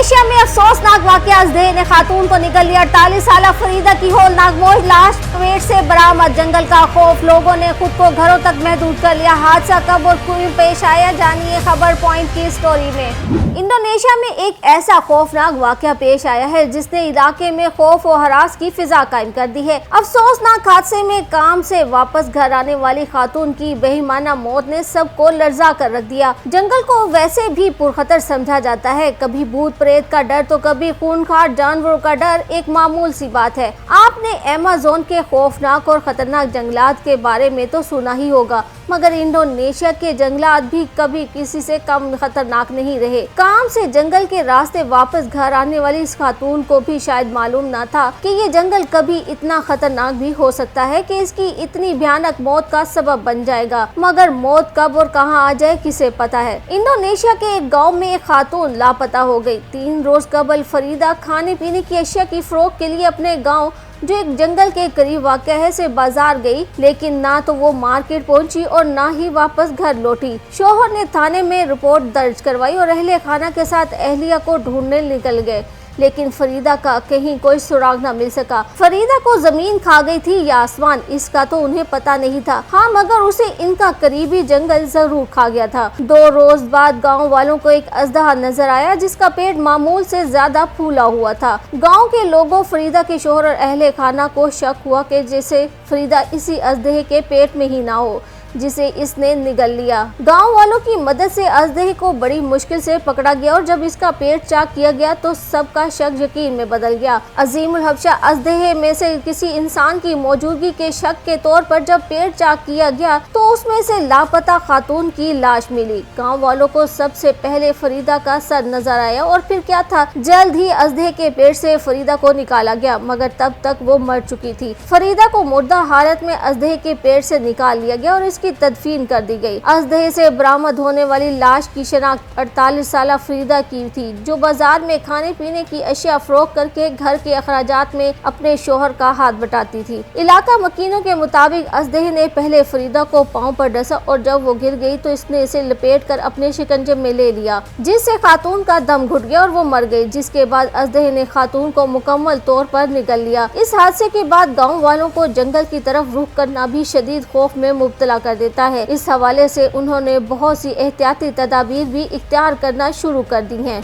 Indonesia में अफसोसनाक वाकया, अजदहे ने खातून को निगल लिया। 48 साल फरीदा की होलनाक मौत, लाश पेट से बरामद। जंगल का खौफ, लोगों ने खुद को घरों तक महदूद कर लिया। हादसा कब और क्यों पेश आया, जानिए खबर पॉइंट की स्टोरी में। इंडोनेशिया में एक ऐसा खौफनाक वाकया पेश आया है जिसने इलाके में खौफ और हरास की फिजा कायम कर दी है। अफसोसनाक हादसे में काम से वापस घर आने वाली खातून की बेईमाना मौत ने सबको लर्जा कर रख दिया। जंगल को वैसे भी पुरखतर समझा जाता है, कभी भूत प्रेत का डर तो कभी खूनखार जानवरों का डर एक मामूल सी बात है। आपने अमेज़न के खौफनाक और खतरनाक जंगलात के बारे में तो सुना ही होगा, मगर इंडोनेशिया के जंगलात भी कभी किसी से कम खतरनाक नहीं रहे। काम से जंगल के रास्ते वापस घर आने वाली इस खातून को भी शायद मालूम न था कि ये जंगल कभी इतना खतरनाक भी हो सकता है कि इसकी इतनी भयानक मौत का सबब बन जाएगा। मगर मौत कब और कहां आ जाए किसे पता है। इंडोनेशिया के एक गांव में एक खातून लापता हो गई। 3 रोज कबल फरीदा खाने पीने की अशिया की फरोख्त के लिए अपने गाँव, जो एक जंगल के करीब वाक़या है, से बाजार गई, लेकिन ना तो वो मार्केट पहुंची और ना ही वापस घर लौटी। शोहर ने थाने में रिपोर्ट दर्ज करवाई और अहले खाना के साथ अहलिया को ढूंढने निकल गए, लेकिन फरीदा का कहीं कोई सुराग न मिल सका। फरीदा को जमीन खा गई थी या आसमान, इसका तो उन्हें पता नहीं था। हाँ, मगर उसे इनका करीबी जंगल जरूर खा गया था। 2 रोज बाद गांव वालों को एक अजदहा नजर आया जिसका पेट मामूल से ज्यादा फूला हुआ था। गांव के लोगों, फरीदा के शोहर और अहले खाना को शक हुआ कि जैसे फरीदा इसी अजदहे के पेट में ही ना हो जिसे इसने निगल लिया। गांव वालों की मदद से अजदहे को बड़ी मुश्किल से पकड़ा गया और जब इसका पेट चाक किया गया तो सबका शक यकीन में बदल गया। अजीमुल हबशा अजदहे में से किसी इंसान की मौजूदगी के शक के तौर पर जब पेट चाक किया गया तो उसमें से लापता खातून की लाश मिली। गाँव वालों को सबसे पहले फरीदा का सर नजर आया और फिर क्या था, जल्द ही अजदहे के पेट से फरीदा को निकाला गया, मगर तब तक वो मर चुकी थी। फरीदा को मुर्दा हालत में अजदहे के पेट से निकाल लिया गया और की तदफीन कर दी गई। अजदहे से बरामद होने वाली लाश की शनाख्त 48 साल फरीदा की थी, जो बाजार में खाने पीने की अशिया फरोख्त करके घर के अखराजात में अपने शोहर का हाथ बटाती थी। इलाका मकीनों के मुताबिक अजदहे ने पहले फरीदा को पांव पर डसा और जब वो गिर गई तो इसने इसे लपेट कर अपने शिकंजे में ले लिया, जिससे खातून का दम घुट गया और वो मर गई, जिसके बाद अजदहे ने खातून को मुकम्मल तौर पर निगल लिया। इस हादसे के बाद गाँव वालों को जंगल की तरफ रुख करना भी शदीद खौफ में मुब्तला कर देता है। इस हवाले से उन्होंने बहुत सी एहतियाती तदाबीर भी इख्तियार करना शुरू कर दी हैं।